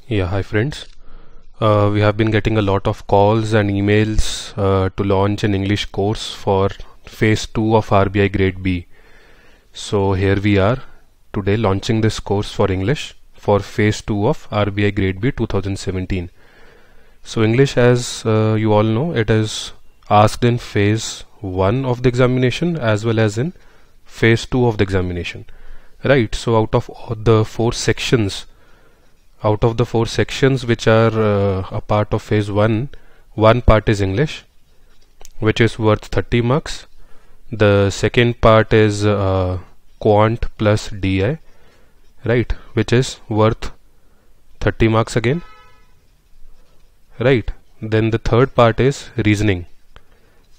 Yeah, hi friends. We have been getting a lot of calls and emails to launch an English course for phase 2 of RBI Grade B. So here we are today launching this course for English for phase 2 of RBI Grade B 2017. So English, as you all know, it is asked in phase 1 of the examination as well as in phase 2 of the examination. Right, so out of the four sections which are a part of phase 1, one part is English, which is worth 30 marks. The second part is Quant plus DI, right, which is worth 30 marks again, right. Then the third part is reasoning,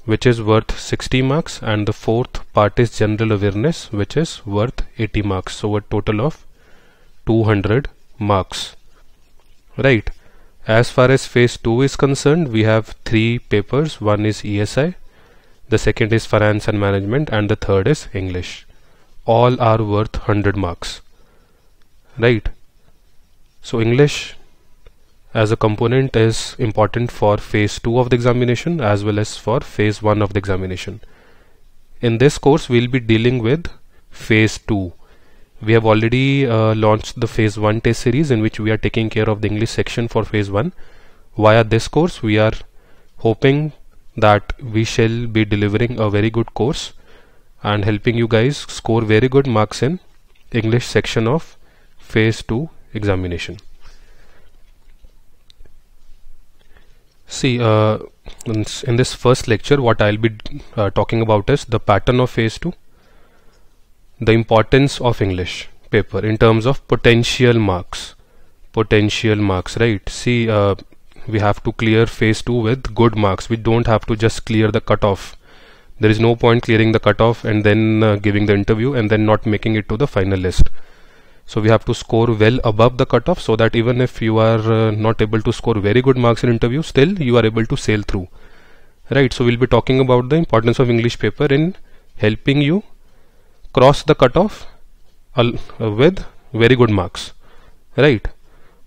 which is worth 60 marks, and the fourth part is general awareness, which is worth 80 marks. So a total of 200 marks, right. As far as phase 2 is concerned, we have three papers. One is ESI, the second is finance and management, and the third is English. All are worth 100 marks, right. So English as a component is important for phase 2 of the examination as well as for phase 1 of the examination. In this course we'll be dealing with phase 2. We have already launched the phase 1 test series in which we are taking care of the English section for phase 1. Via this course we are hoping that we shall be delivering a very good course and helping you guys score very good marks in English section of phase 2 examination. See, in this first lecture what I'll be talking about is the pattern of phase 2, the importance of English paper in terms of potential marks, right. See, we have to clear phase 2 with good marks. We don't have to just clear the cutoff. There is no point clearing the cutoff and then giving the interview and then not making it to the final list. So we have to score well above the cutoff, so that even if you are not able to score very good marks in interview, still you are able to sail through, right. So we'll be talking about the importance of English paper in helping you cross the cutoff with very good marks, right.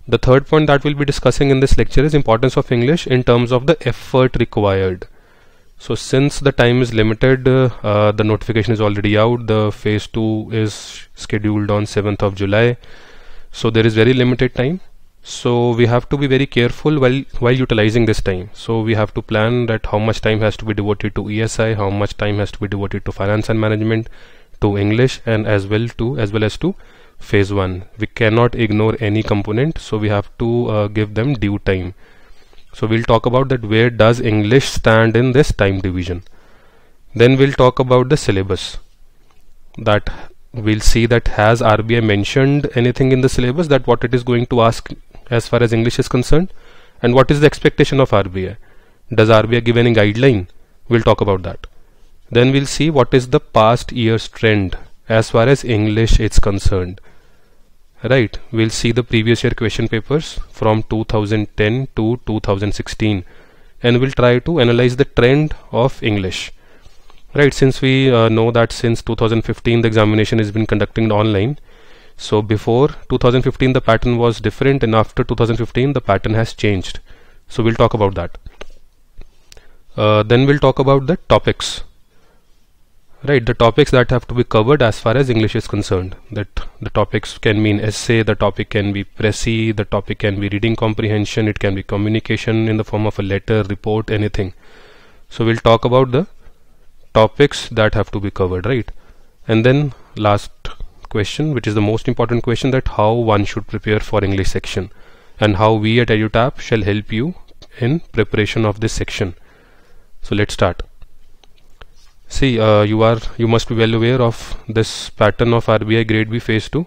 The third point that we'll be discussing in this lecture is importance of English in terms of the effort required. So since the time is limited, the notification is already out. The phase 2 is scheduled on 7th of July. So there is very limited time. So we have to be very careful while utilizing this time. So we have to plan that how much time has to be devoted to ESI, how much time has to be devoted to finance and management, to English, and as well as to phase 1. We cannot ignore any component, so we have to give them due time. So we'll talk about that, where does English stand in this time division. Then we'll talk about the syllabus, that we'll see that has RBI mentioned anything in the syllabus, that what it is going to ask as far as English is concerned, and what is the expectation of RBI. Does RBI give any guideline? We'll talk about that. Then we'll see what is the past year's trend as far as English is concerned, right. We'll see the previous year question papers from 2010 to 2016 and we'll try to analyze the trend of English, right. Since we know that since 2015 the examination has been conducted online, so before 2015 the pattern was different, and after 2015 the pattern has changed. So we'll talk about that. Then we'll talk about the topics, right, the topics that have to be covered as far as English is concerned. That the topics can mean essay, the topic can be précis, the topic can be reading comprehension, it can be communication in the form of a letter, report, anything. So we'll talk about the topics that have to be covered, right. And then last question, which is the most important question, that how one should prepare for English section and how we at EduTap shall help you in preparation of this section. So let's start. See, you must be well aware of this pattern of RBI Grade B phase 2,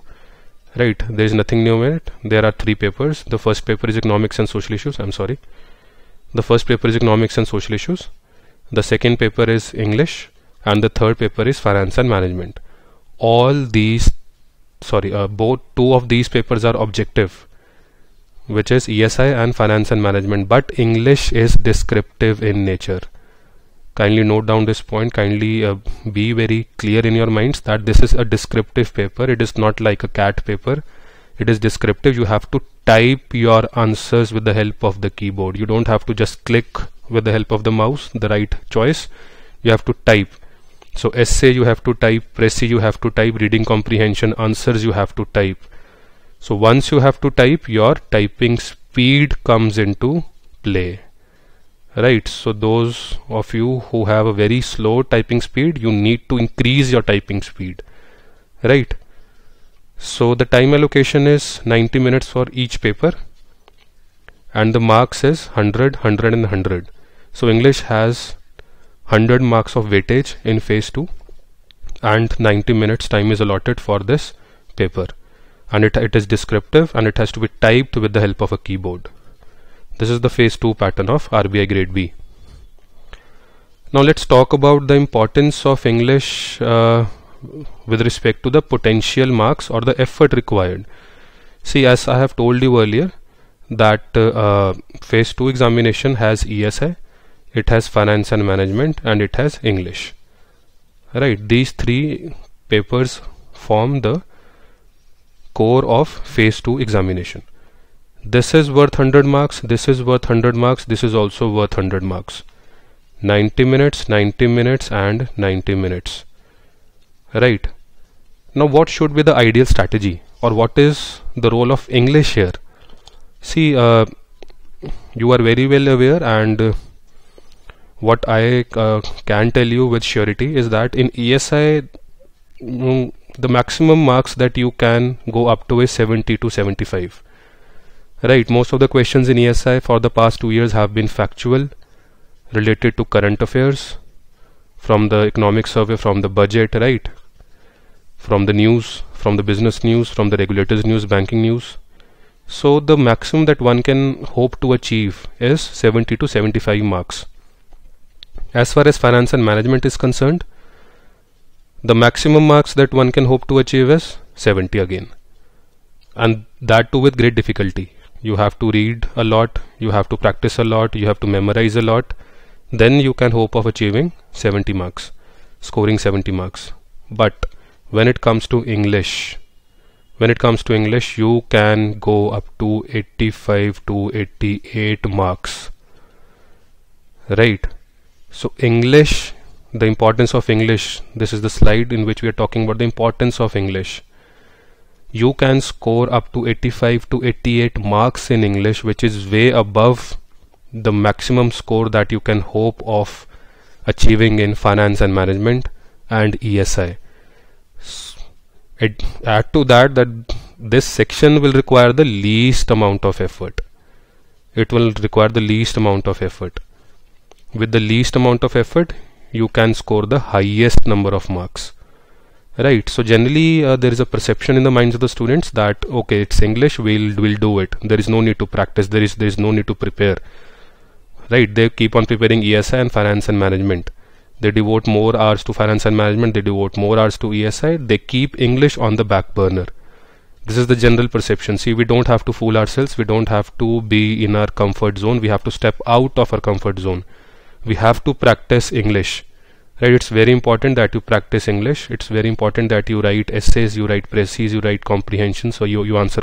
right. There is nothing new in it. There are three papers. The first paper is economics and social issues. The first paper is economics and social issues. The second paper is English, and the third paper is finance and management. Both two of these papers are objective, which is ESI and finance and management, but English is descriptive in nature. Kindly note down this point. Kindly be very clear in your minds that this is a descriptive paper. It is not like a CAT paper It is descriptive. You have to type your answers with the help of the keyboard. You don't have to just click with the help of the mouse, the right choice. You have to type. So essay you have to type, précis you have to type, reading comprehension, answers you have to type. So once you have to type, your typing speed comes into play. Right, so those of you who have a very slow typing speed, you need to increase your typing speed. Right. So the time allocation is 90 minutes for each paper, and the marks is 100, 100 and 100. So English has 100 marks of weightage in phase 2, and 90 minutes time is allotted for this paper, and it is descriptive, and it has to be typed with the help of a keyboard. This is the phase 2 pattern of RBI Grade B. Now let's talk about the importance of English with respect to the potential marks or the effort required. See, as I have told you earlier, that phase 2 examination has ESI, it has finance and management, and it has English. Right, these three papers form the core of phase 2 examination. This is worth 100 marks, this is worth 100 marks, this is also worth 100 marks. 90 minutes, 90 minutes and 90 minutes. Right. Now what should be the ideal strategy, or what is the role of English here? See, you are very well aware, and what I can tell you with surety is that in ESI the maximum marks that you can go up to is 70 to 75. Right, most of the questions in ESI for the past 2 years have been factual, related to current affairs, from the economic survey, from the budget, right, from the news, from the business news, from the regulators news, banking news. So the maximum that one can hope to achieve is 70 to 75 marks. As far as finance and management is concerned, the maximum marks that one can hope to achieve is 70 again, and that too with great difficulty. You have to read a lot, you have to practice a lot, you have to memorize a lot, then you can hope of achieving 70 marks, scoring 70 marks. But when it comes to English, you can go up to 85 to 88 marks. Right. So English, the importance of English, this is the slide in which we are talking about the importance of English. You can score up to 85 to 88 marks in English, which is way above the maximum score that you can hope of achieving in finance and management and ESI. Add to that this section will require the least amount of effort. It will require the least amount of effort. With the least amount of effort, you can score the highest number of marks. Right, so generally there is a perception in the minds of the students that okay, it's English, we'll do it. There is no need to practice, there is no need to prepare. Right, they keep on preparing ESI and finance and management. They devote more hours to finance and management, they devote more hours to ESI, they keep English on the back burner. This is the general perception. See, we don't have to fool ourselves, we don't have to be in our comfort zone, we have to step out of our comfort zone. We have to practice English. Right, it's very important that you practice English. It's very important that you write essays, you write précis, you write comprehension. So you answer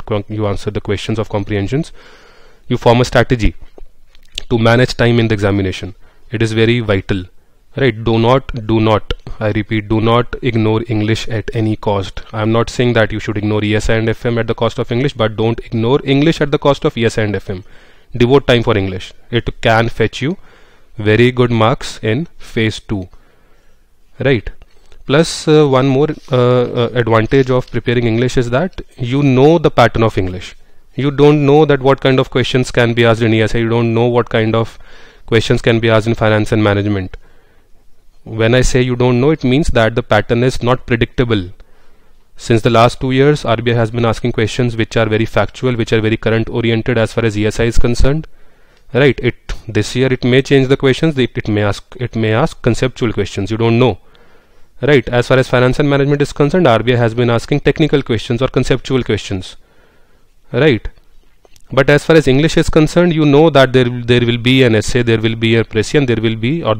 the questions of comprehensions. You form a strategy to manage time in the examination. It is very vital. Right, do not, I repeat, do not ignore English at any cost. I am not saying that you should ignore ESI and FM at the cost of English, but don't ignore English at the cost of ESI and FM. Devote time for English. It can fetch you very good marks in phase 2. Right. Plus one more advantage of preparing English is that you know the pattern of English. You don't know that what kind of questions can be asked in ESI. You don't know what kind of questions can be asked in finance and management. When I say you don't know, it means that the pattern is not predictable. Since the last 2 years, RBI has been asking questions which are very factual, which are very current oriented as far as ESI is concerned. Right. This year it may change the questions. It may ask conceptual questions. You don't know. Right, as far as finance and management is concerned, RBI has been asking technical questions or conceptual questions. Right, but as far as English is concerned, you know that there will be an essay, there will be a précis, and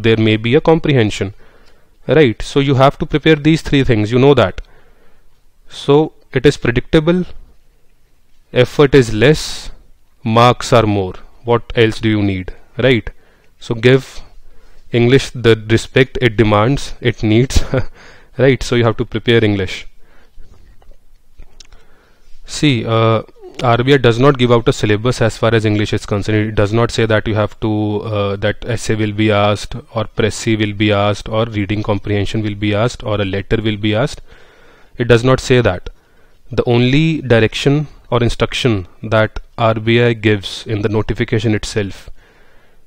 there may be a comprehension. Right, so you have to prepare these three things, you know that. So it is predictable, effort is less, marks are more. What else do you need, right? So give English the respect it demands, it needs, right? So you have to prepare English. See, RBI does not give out a syllabus as far as English is concerned. It does not say that you have to, that essay will be asked, or Pressy will be asked, or reading comprehension will be asked, or a letter will be asked. It does not say that. The only direction or instruction that RBI gives in the notification itself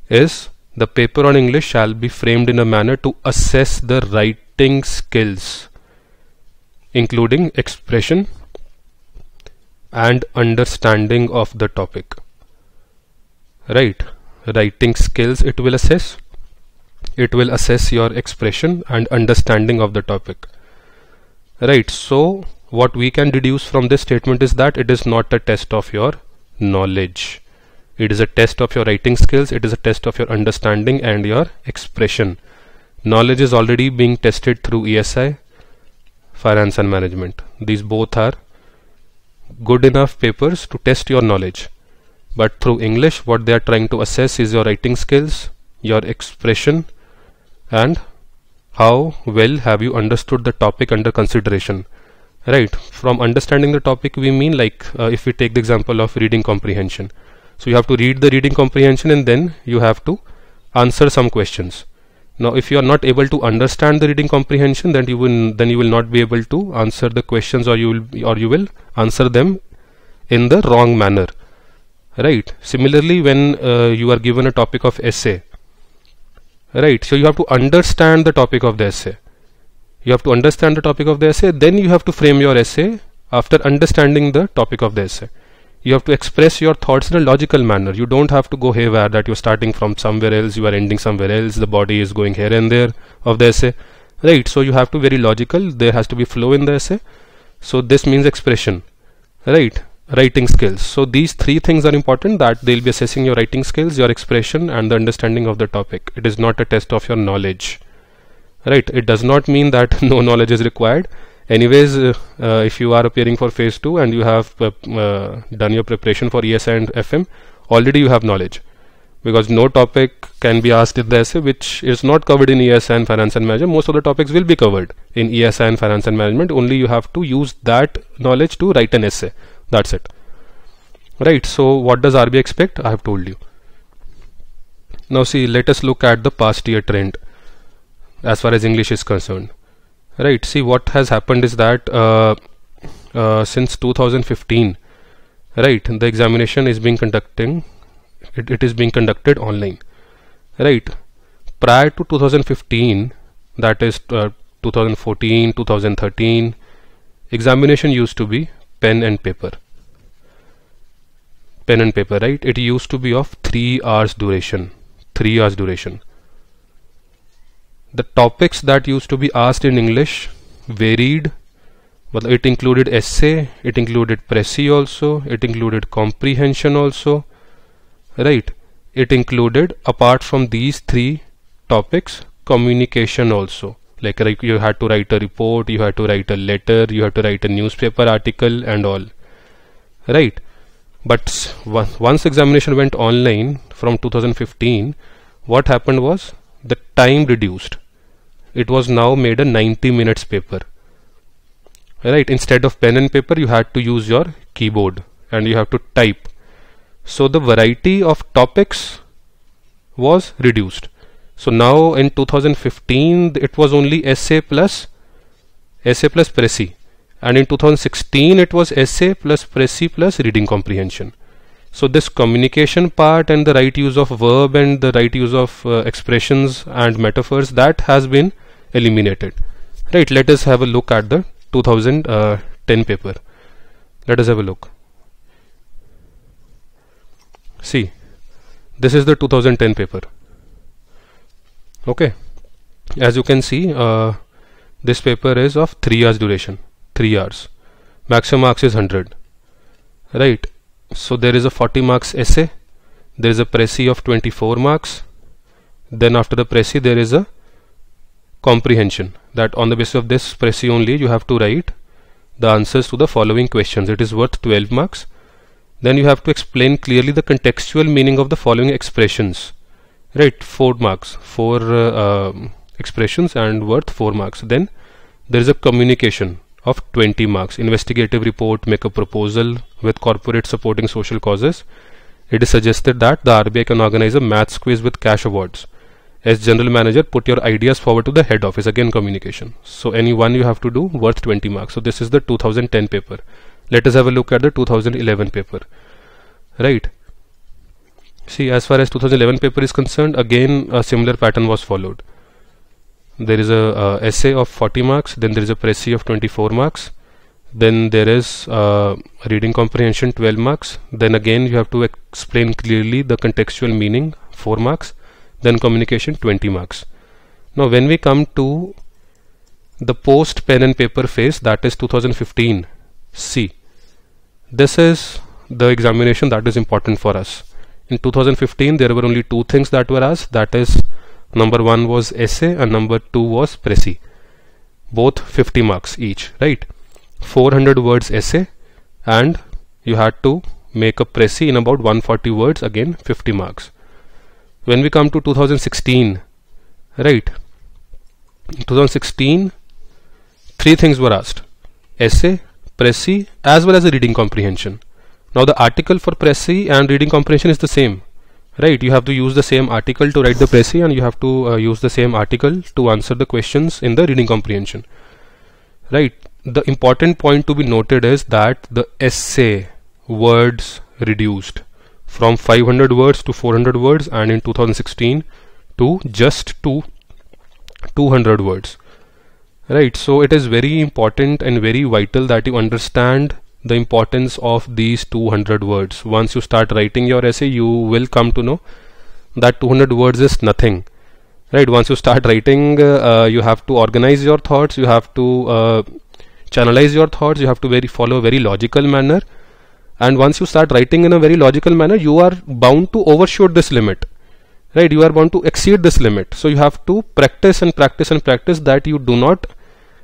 is the paper on English shall be framed in a manner to assess the writing skills, including expression and understanding of the topic. Right? Writing skills it will assess. It will assess your expression and understanding of the topic. Right? So what we can deduce from this statement is that it is not a test of your knowledge. It is a test of your writing skills. It is a test of your understanding and your expression. Knowledge is already being tested through ESI, finance and management. These both are good enough papers to test your knowledge. But through English, what they are trying to assess is your writing skills, your expression, and how well have you understood the topic under consideration. Right? From understanding the topic, we mean like if we take the example of reading comprehension. So you have to read the reading comprehension and then you have to answer some questions. Now if you are not able to understand the reading comprehension, then you will not be able to answer the questions, or you will answer them in the wrong manner. Right? Similarly, when you are given a topic of essay, right, so you have to understand the topic of the essay. You have to understand the topic of the essay, then you have to frame your essay after understanding the topic of the essay. You have to express your thoughts in a logical manner. You don't have to go haywire, that you're starting from somewhere else, you are ending somewhere else, the body is going here and there of the essay. Right? So you have to be very logical. There has to be flow in the essay. So this means expression. Right? Writing skills. So these three things are important, that they'll be assessing your writing skills, your expression, and the understanding of the topic. It is not a test of your knowledge. Right? It does not mean that no knowledge is required. Anyways, if you are appearing for phase 2 and you have done your preparation for ESI and FM, already you have knowledge, because no topic can be asked in the essay which is not covered in ESI and finance and management. Most of the topics will be covered in ESI and finance and management. Only you have to use that knowledge to write an essay. That's it. Right? So what does RBI expect? I have told you. Now see, let us look at the past year trend as far as English is concerned. Right, see, what has happened is that since 2015, right, the examination is being conducted online. Right, prior to 2015, that is 2014, 2013, examination used to be pen and paper. Right? It used to be of 3 hours duration. 3 hours duration. The topics that used to be asked in English varied. Well, it included essay, it included Pressy also, it included comprehension also. Right? It included, apart from these 3 topics, communication also. Like you had to write a report, you had to write a letter, you had to write a newspaper article and all. Right? But once examination went online from 2015, what happened was the time reduced. It was now made a 90 minutes paper. Right? Instead of pen and paper, you had to use your keyboard and you have to type. So the variety of topics was reduced. So now in 2015 it was only essay plus Pressy, and in 2016 it was essay plus Pressy plus reading comprehension. So this communication part and the right use of verb and the right use of expressions and metaphors, that has been eliminated. Right, let us have a look at the 2010 paper. Let us have a look. See, this is the 2010 paper. Okay, as you can see, this paper is of 3 hours duration. 3 hours. Maximum marks is 100. Right. So there is a 40 marks essay, there is a Pressy of 24 marks, then after the Pressy there is a comprehension, that on the basis of this Pressy only you have to write the answers to the following questions. It is worth 12 marks. Then you have to explain clearly the contextual meaning of the following expressions. Right, 4 marks, 4 expressions and worth 4 marks. Then there is a communication of 20 marks. Investigative report, make a proposal with corporate supporting social causes. It is suggested that the RBI can organize a maths quiz with cash awards. As general manager, put your ideas forward to the head office. Again, communication. So any one you have to do, worth 20 marks. So this is the 2010 paper. Let us have a look at the 2011 paper. Right. See, as far as 2011 paper is concerned, again a similar pattern was followed. There is a essay of 40 marks, then there is a précis of 24 marks, then there is reading comprehension 12 marks, then again you have to explain clearly the contextual meaning 4 marks, then communication 20 marks. Now when we come to the post pen and paper phase, that is 2015, see, this is the examination that is important for us. In 2015 there were only 2 things that were asked, that is number 1 was essay and number 2 was précis, both 50 marks each, right? 400 words essay and you had to make a précis in about 140 words, again 50 marks. When we come to 2016, right, in 2016 3 things were asked, essay, précis as well as a reading comprehension. Now the article for précis and reading comprehension is the same, right? You have to use the same article to write the précis and you have to use the same article to answer the questions in the reading comprehension, right? The important point to be noted is that the essay words reduced from 500 words to 400 words and in 2016 to just 200 words, right? So it is very important and very vital that you understand the importance of these 200 words. Once you start writing your essay, you will come to know that 200 words is nothing, right? Once you start writing, you have to organize your thoughts, you have to channelize your thoughts, you have to follow a very logical manner, and once you start writing in a very logical manner, you are bound to overshoot this limit, right? You are bound to exceed this limit. So you have to practice and practice and practice that you do not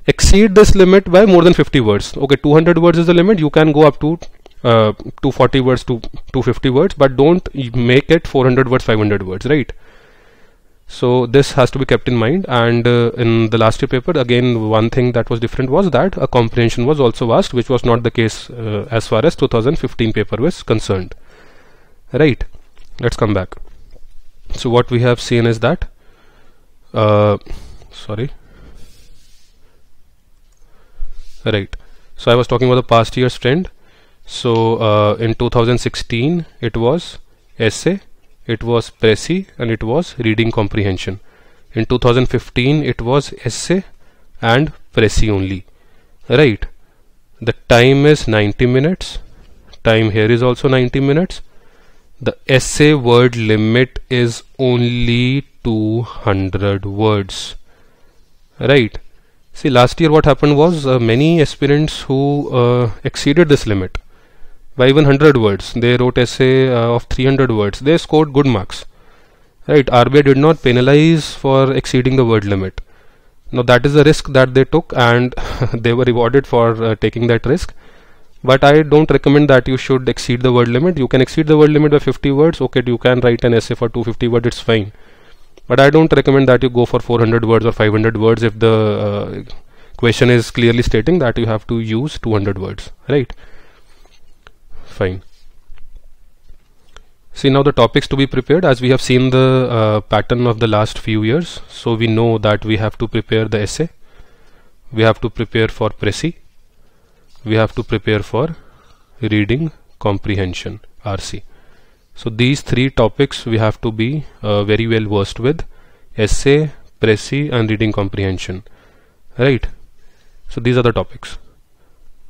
exceed this limit by more than 50 words. Okay, 200 words is the limit. You can go up to 240 words to 250 words, but don't make it 400 words, 500 words, right? So this has to be kept in mind. And in the last year paper, again one thing that was different was that a comprehension was also asked, which was not the case as far as 2015 paper was concerned, right? Let's come back. So what we have seen is that right, so I was talking about the past year's trend. So in 2016 it was essay, it was précis and it was reading comprehension. In 2015 it was essay and précis only, right? The time is 90 minutes, time here is also 90 minutes. The essay word limit is only 200 words, right? See, last year what happened was many aspirants who exceeded this limit by even 100 words. They wrote essay of 300 words. They scored good marks, right? RBI did not penalize for exceeding the word limit. Now that is the risk that they took and they were rewarded for taking that risk. But I don't recommend that you should exceed the word limit. You can exceed the word limit by 50 words. Okay, you can write an essay for 250 words, it's fine. But I don't recommend that you go for 400 words or 500 words if the question is clearly stating that you have to use 200 words, right? Fine. See, now the topics to be prepared, as we have seen the pattern of the last few years. So we know that we have to prepare the essay, we have to prepare for précis, we have to prepare for reading comprehension, RC. So these 3 topics we have to be very well versed with: essay, précis and reading comprehension, right? So these are the topics.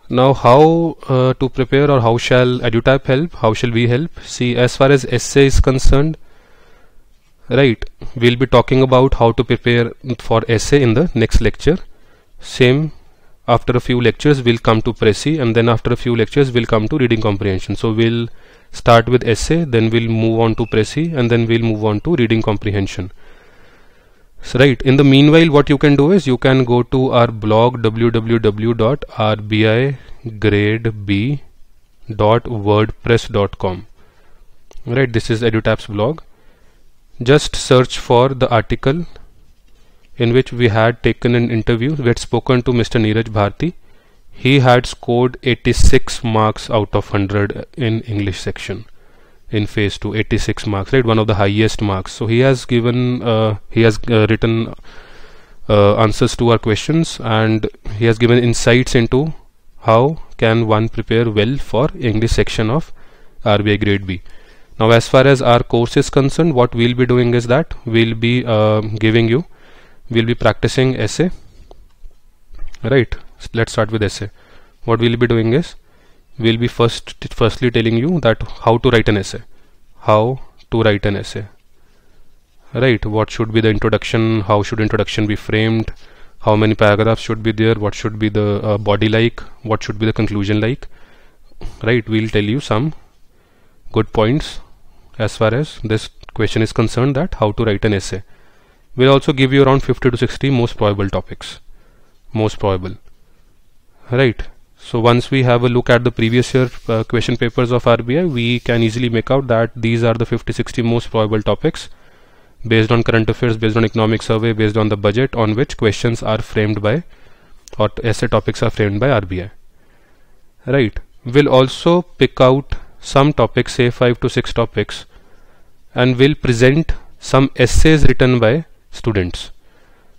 Now how to prepare, or how shall EduTap help, how shall we help? See, as far as essay is concerned, right, we'll be talking about how to prepare for essay in the next lecture. Same, after a few lectures we'll come to précis, and then after a few lectures we'll come to reading comprehension. So we'll start with essay, then we'll move on to précis, and then we'll move on to reading comprehension. So right, in the meanwhile what you can do is you can go to our blog www.rbigradeb.com edutap.wordpress.com. Right, this is EduTap's blog. Just search for the article in which we had taken an interview. We had spoken to Mr. Neeraj Bharti. He had scored 86 marks out of 100 in English section in phase 2. 86 marks, right, one of the highest marks. So he has given written answers to our questions, and he has given insights into how can one prepare well for English section of RBI Grade B. Now, as far as our course is concerned, what we'll be doing is that we'll be we'll be practicing essay. Right, let's start with essay. What we'll be doing is we'll be firstly telling you that how to write an essay. How to write an essay. Right, what should be the introduction, how should introduction be framed, how many paragraphs should be there, what should be the body like, what should be the conclusion like. Right, we'll tell you some good points as far as this question is concerned, that how to write an essay. We'll also give you around 50 to 60 most probable topics. Most probable. Right. So once we have a look at the previous year question papers of RBI, we can easily make out that these are the 50-60 most probable topics based on current affairs, based on economic survey, based on the budget, on which questions are framed by, or essay topics are framed by RBI. Right. We'll also pick out some topics, say 5 to 6 topics, and we'll present some essays written by students.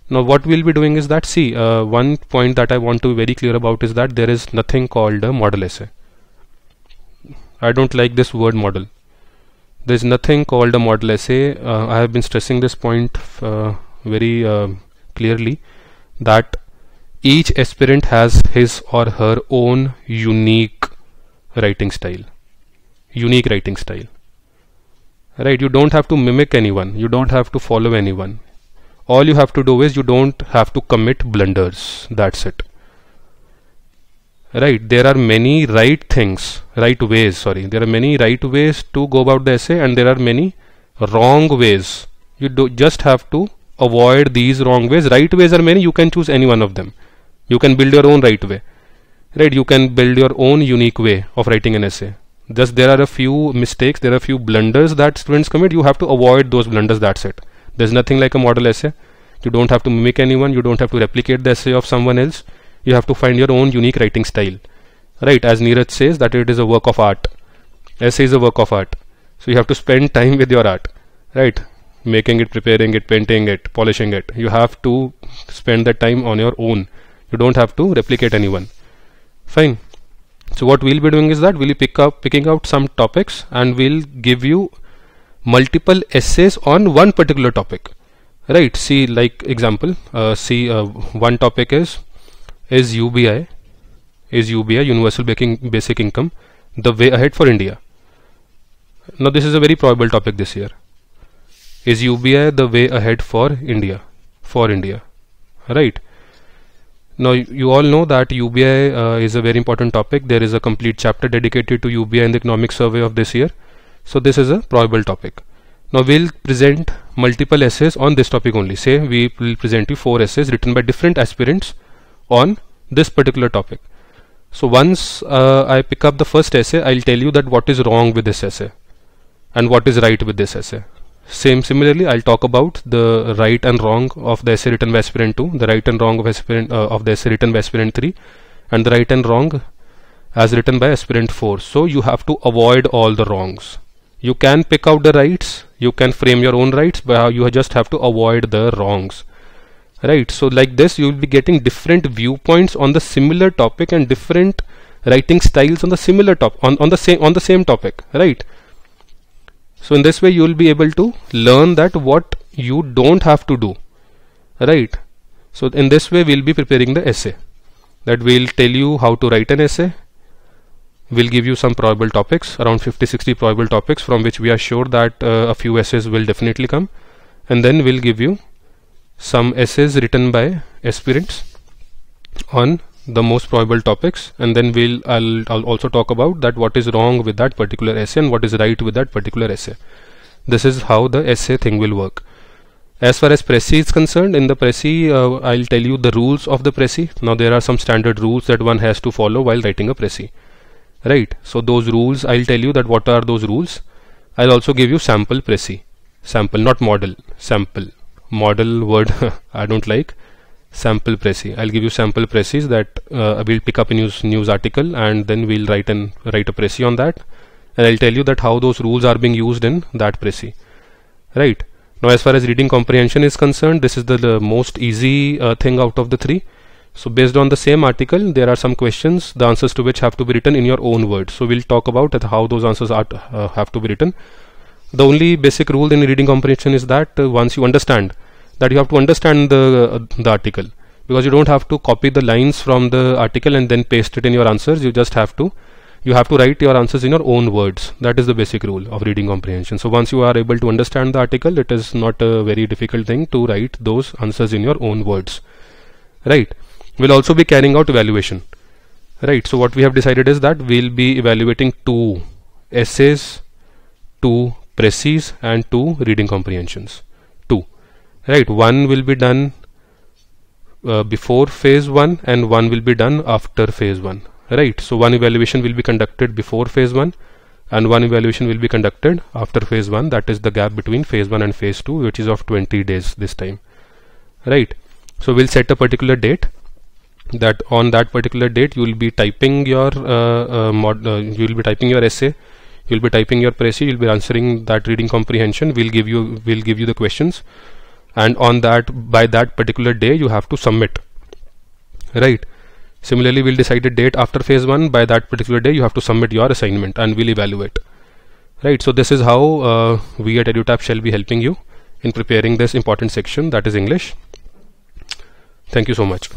Now what we'll be doing is that, see, one point that I want to be very clear about is that there is nothing called a model essay. I don't like this word model. There is nothing called a model essay. I have been stressing this point very clearly, that each aspirant has his or her own unique writing style. Unique writing style. Right, you don't have to mimic anyone, you don't have to follow anyone. All you have to do is you don't have to commit blunders. That's it. Right, there are many right ways to go about the essay, and there are many wrong ways. You just have to avoid these wrong ways. Right ways are many, you can choose any one of them. You can build your own right way. Right, you can build your own unique way of writing an essay. Just there are a few mistakes, there are a few blunders that students commit. You have to avoid those blunders. That's it. There's nothing like a model essay. You don't have to mimic anyone. You don't have to replicate the essay of someone else. You have to find your own unique writing style. Right, as Neeraj says that it is a work of art. Essay is a work of art. So you have to spend time with your art. Right, making it, preparing it, painting it, polishing it. You have to spend that time on your own. You don't have to replicate anyone. Fine. So what we'll be doing is that we'll be picking out some topics, and we'll give you multiple essays on one particular topic. Right, see, like example, one topic is UBI Universal Basic Income the way ahead for India. Now this is a very probable topic this year. Is UBI the way ahead for India? Right. Now you all know that UBI is a very important topic. There is a complete chapter dedicated to UBI in the economic survey of this year. So this is a probable topic. Now we'll present multiple essays on this topic only. Say we will present you 4 essays written by different aspirants on this particular topic. So once I pick up the first essay, I'll tell you that what is wrong with this essay and what is right with this essay. Similarly, I'll talk about the right and wrong of the essay written by aspirant 2, the right and wrong of the essay written by aspirant 3, and the right and wrong as written by aspirant 4. So you have to avoid all the wrongs. You can pick out the rights, you can frame your own rights, but you just have to avoid the wrongs. Right, so like this you will be getting different viewpoints on the similar topic and different writing styles on the similar on the same topic. Right. So in this way you will be able to learn that what you don't have to do. Right. So in this way we'll be preparing the essay. That we'll tell you how to write an essay. We'll give you some probable topics, around 50-60 probable topics, from which we are sure that a few essays will definitely come. And then we'll give you some essays written by aspirants on the most probable topics, and then I'll also talk about that what is wrong with that particular essay and what is right with that particular essay. This is how the essay thing will work. As far as Pressy is concerned, in the Pressy I'll tell you the rules of the Pressy. Now there are some standard rules that one has to follow while writing a Pressy. right? So those rules, I'll tell you that what are those rules. I'll also give you sample précis, sample, not model, sample. Model word I don't like. Sample précis. I'll give you sample précis that we'll pick up a news article, and then we'll write a précis on that, and I'll tell you that how those rules are being used in that précis, right? Now as far as reading comprehension is concerned, this is the most easy thing out of the three. So based on the same article, there are some questions, the answers to which have to be written in your own words. So we'll talk about how those answers have to be written. The only basic rule in reading comprehension is that once you understand, that you have to understand the article, because you don't have to copy the lines from the article and then paste it in your answers. You just have to write your answers in your own words. That is the basic rule of reading comprehension. So once you are able to understand the article, it is not a very difficult thing to write those answers in your own words, right? We'll also be carrying out evaluation, right? So what we have decided is that we'll be evaluating 2 essays, 2 précis, and 2 reading comprehensions. 2, right? One will be done before phase 1 and one will be done after phase 1, right? So one evaluation will be conducted before phase 1 and one evaluation will be conducted after phase 1. That is the gap between phase 1 and phase 2, which is of 20 days this time, right? So we'll set a particular date, that on that particular date you will be typing your you will be typing your essay, you will be typing your précis, you will be answering that reading comprehension. We'll give you the questions, and on that, by that particular day you have to submit, right? Similarly, we'll decide a date after phase 1. By that particular day you have to submit your assignment and we'll evaluate, right? So this is how we at EduTap shall be helping you in preparing this important section, that is English. Thank you so much.